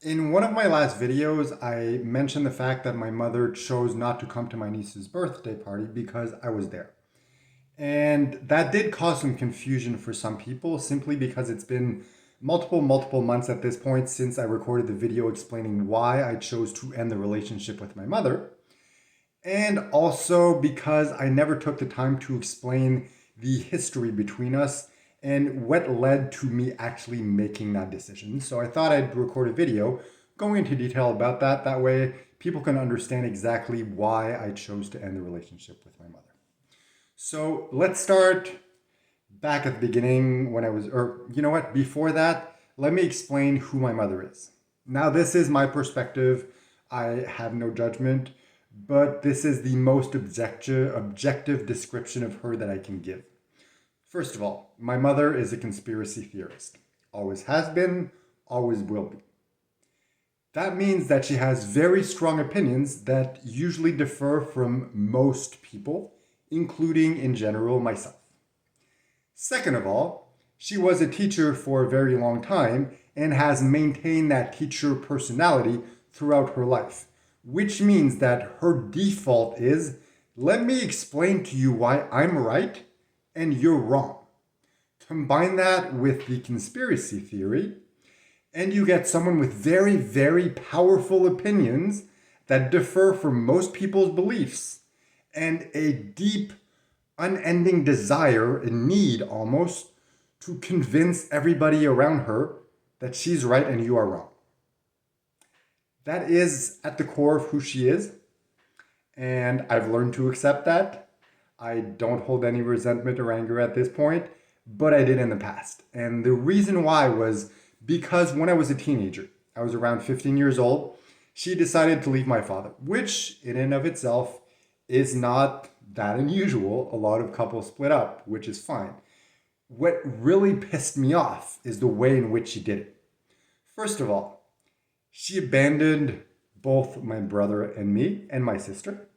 In one of my last videos, I mentioned the fact that my mother chose not to come to my niece's birthday party because I was there. And that did cause some confusion for some people simply because it's been multiple months at this point since I recorded the video explaining why I chose to end the relationship with my mother. And also because I never took the time to explain the history between us and what led to me actually making that decision. So I thought I'd record a video going into detail about that. That way people can understand exactly why I chose to end the relationship with my mother. So let's start back at the beginning when I was, or you know what, before that, let me explain who my mother is. Now, this is my perspective. I have no judgment, but this is the most objective description of her that I can give. First of all, my mother is a conspiracy theorist. Always has been, always will be. That means that she has very strong opinions that usually differ from most people, including in general myself. Second of all, she was a teacher for a very long time and has maintained that teacher personality throughout her life, which means that her default is, let me explain to you why I'm right and you're wrong. Combine that with the conspiracy theory, and you get someone with very powerful opinions that differ from most people's beliefs and a deep, unending desire and need almost to convince everybody around her that she's right and you are wrong. That is at the core of who she is, and I've learned to accept that. I don't hold any resentment or anger at this point, but I did in the past. And the reason why was because when I was a teenager, I was around 15 years old, she decided to leave my father, which in and of itself is not that unusual. A lot of couples split up, which is fine. What really pissed me off is the way in which she did it. First of all, she abandoned both my brother and me and my sister.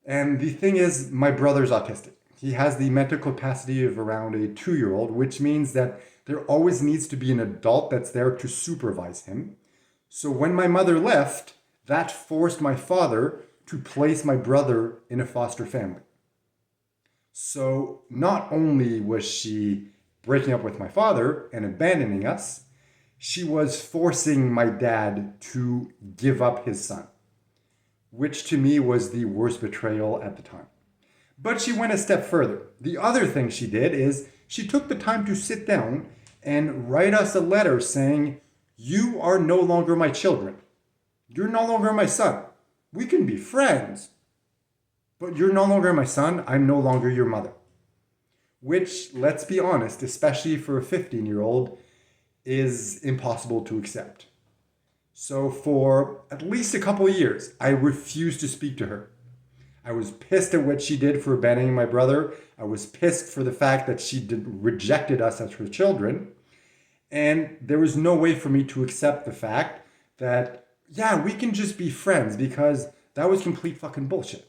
And the thing is, my brother's autistic. He has the mental capacity of around a 2-year-old, which means that there always needs to be an adult that's there to supervise him. So when my mother left, that forced my father to place my brother in a foster family. So not only was she breaking up with my father and abandoning us, she was forcing my dad to give up his son, which to me was the worst betrayal at the time. But she went a step further. The other thing she did is she took the time to sit down and write us a letter saying, you are no longer my children. You're no longer my son. We can be friends, but you're no longer my son. I'm no longer your mother. Which, let's be honest, especially for a 15-year-old, is impossible to accept. So for at least a couple of years, I refused to speak to her. I was pissed at what she did for abandoning my brother. I was pissed for the fact that she rejected us as her children. And there was no way for me to accept the fact that, yeah, we can just be friends, because that was complete fucking bullshit.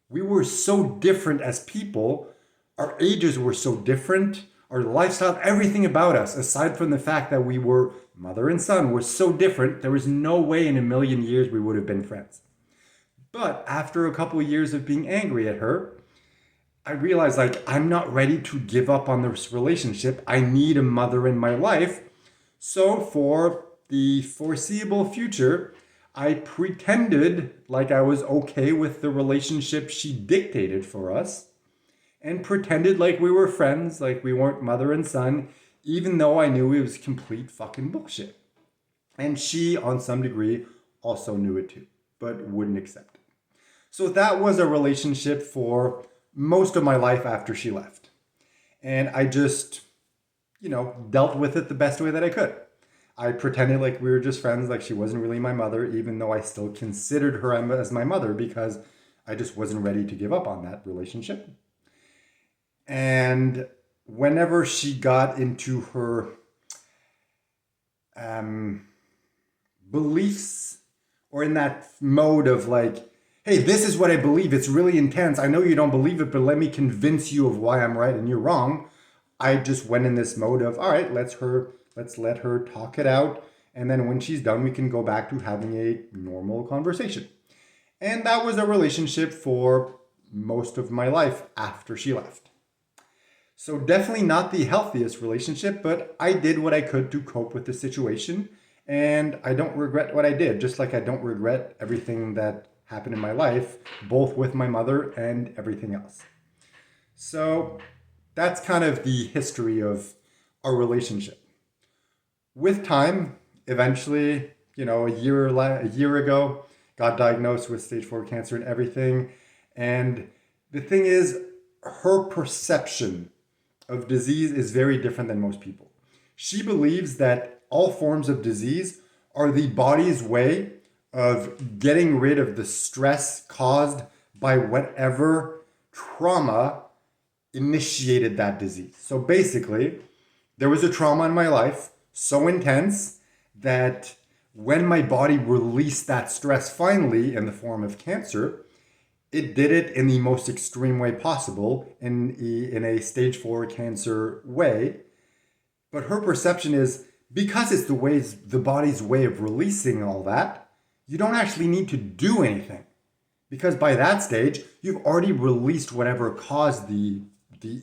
We were so different as people. Our ages were so different. Our lifestyle, everything about us, aside from the fact that we were mother and son, were so different. There was no way in a million years we would have been friends. But after a couple of years of being angry at her, I realized, I'm not ready to give up on this relationship. I need a mother in my life. So for the foreseeable future, I pretended like I was okay with the relationship she dictated for us, and pretended like we were friends, like we weren't mother and son, even though I knew it was complete fucking bullshit. And she, on some degree, also knew it too, but wouldn't accept it. So that was a relationship for most of my life after she left. And I just, dealt with it the best way that I could. I pretended like we were just friends, like she wasn't really my mother, even though I still considered her as my mother, because I just wasn't ready to give up on that relationship. And whenever she got into her beliefs, or in that mode of hey, this is what I believe, it's really intense, I know you don't believe it, but let me convince you of why I'm right and you're wrong, I just went in this mode of, all right, let's let her talk it out And then when she's done, we can go back to having a normal conversation. And that was a relationship for most of my life after she left. So definitely not the healthiest relationship, but I did what I could to cope with the situation. And I don't regret what I did, just like I don't regret everything that happened in my life, both with my mother and everything else. So that's kind of the history of our relationship. With time, eventually, a year ago, got diagnosed with stage 4 cancer and everything. And the thing is, her perception of disease is very different than most people. She believes that all forms of disease are the body's way of getting rid of the stress caused by whatever trauma initiated that disease. So basically, there was a trauma in my life so intense that when my body released that stress finally in the form of cancer, it did it in the most extreme way possible, in a stage 4 cancer way. But her perception is, because it's the body's way of releasing all that, you don't actually need to do anything. Because by that stage, you've already released whatever caused the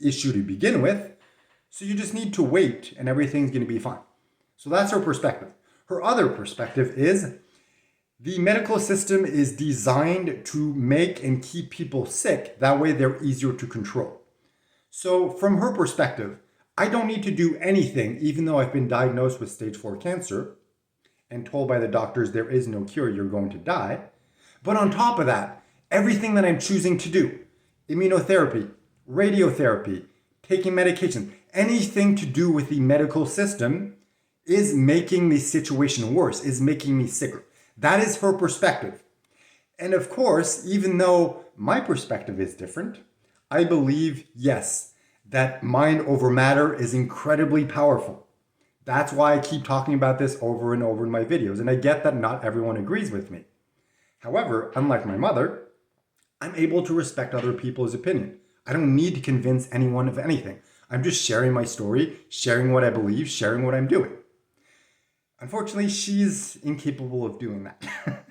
issue to begin with. So you just need to wait and everything's going to be fine. So that's her perspective. Her other perspective is, the medical system is designed to make and keep people sick. That way they're easier to control. So from her perspective, I don't need to do anything, even though I've been diagnosed with stage 4 cancer and told by the doctors there is no cure, you're going to die. But on top of that, everything that I'm choosing to do, immunotherapy, radiotherapy, taking medication, anything to do with the medical system is making the situation worse, is making me sicker. That is her perspective. And of course, even though my perspective is different, I believe, yes, that mind over matter is incredibly powerful. That's why I keep talking about this over and over in my videos. And I get that not everyone agrees with me. However, unlike my mother, I'm able to respect other people's opinion. I don't need to convince anyone of anything. I'm just sharing my story, sharing what I believe, sharing what I'm doing. Unfortunately, she's incapable of doing that.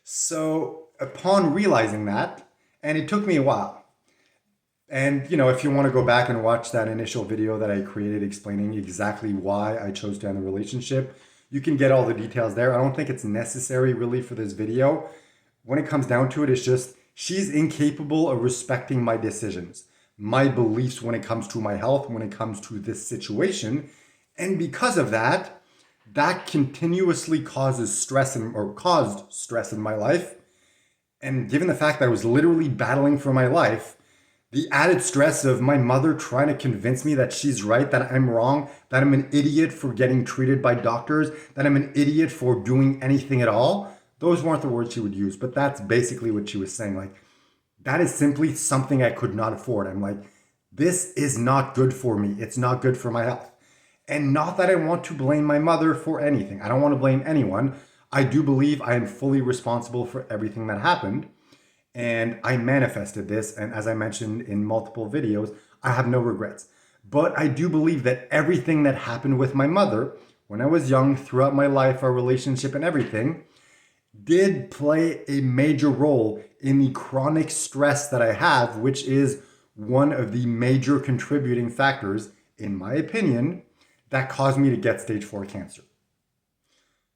So upon realizing that, and it took me a while, and if you want to go back and watch that initial video that I created explaining exactly why I chose to end the relationship, you can get all the details there. I don't think it's necessary really for this video. When it comes down to it, it's just she's incapable of respecting my decisions, my beliefs when it comes to my health, when it comes to this situation. And because of that, that continuously caused stress in my life. And given the fact that I was literally battling for my life, the added stress of my mother trying to convince me that she's right, that I'm wrong, that I'm an idiot for getting treated by doctors, that I'm an idiot for doing anything at all. Those weren't the words she would use, but that's basically what she was saying. Like, that is simply something I could not afford. I'm like, this is not good for me. It's not good for my health. And not that I want to blame my mother for anything. I don't want to blame anyone. I do believe I am fully responsible for everything that happened. And I manifested this. And as I mentioned in multiple videos, I have no regrets. But I do believe that everything that happened with my mother when I was young, throughout my life, our relationship and everything, did play a major role in the chronic stress that I have, which is one of the major contributing factors, in my opinion, that caused me to get stage 4 cancer.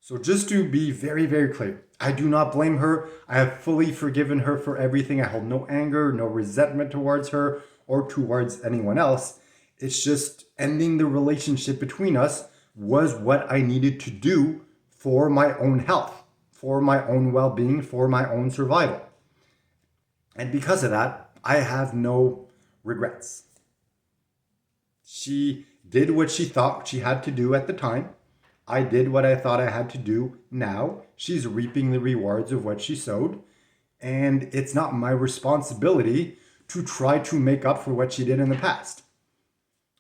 So just to be very, very clear, I do not blame her. I have fully forgiven her for everything. I hold no anger, no resentment towards her or towards anyone else. It's just ending the relationship between us was what I needed to do for my own health, for my own well-being, for my own survival. And because of that, I have no regrets. She did what she thought she had to do at the time. I did what I thought I had to do now. She's reaping the rewards of what she sowed. And it's not my responsibility to try to make up for what she did in the past.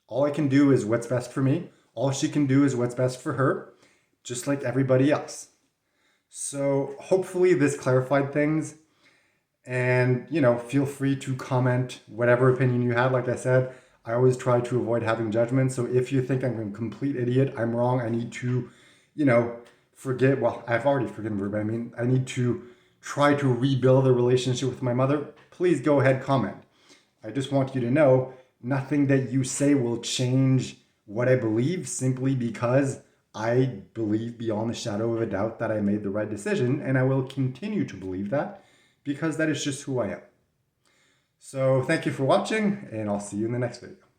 All I can do is what's best for me. All she can do is what's best for her, just like everybody else. So hopefully this clarified things. And, feel free to comment whatever opinion you have. Like I said, I always try to avoid having judgment. So if you think I'm a complete idiot, I'm wrong, I need to you know, forget, well, I've already forgiven her, but I mean, I need to try to rebuild a relationship with my mother, please go ahead, comment. I just want you to know nothing that you say will change what I believe simply because I believe beyond the shadow of a doubt that I made the right decision, and I will continue to believe that because that is just who I am. So thank you for watching, and I'll see you in the next video.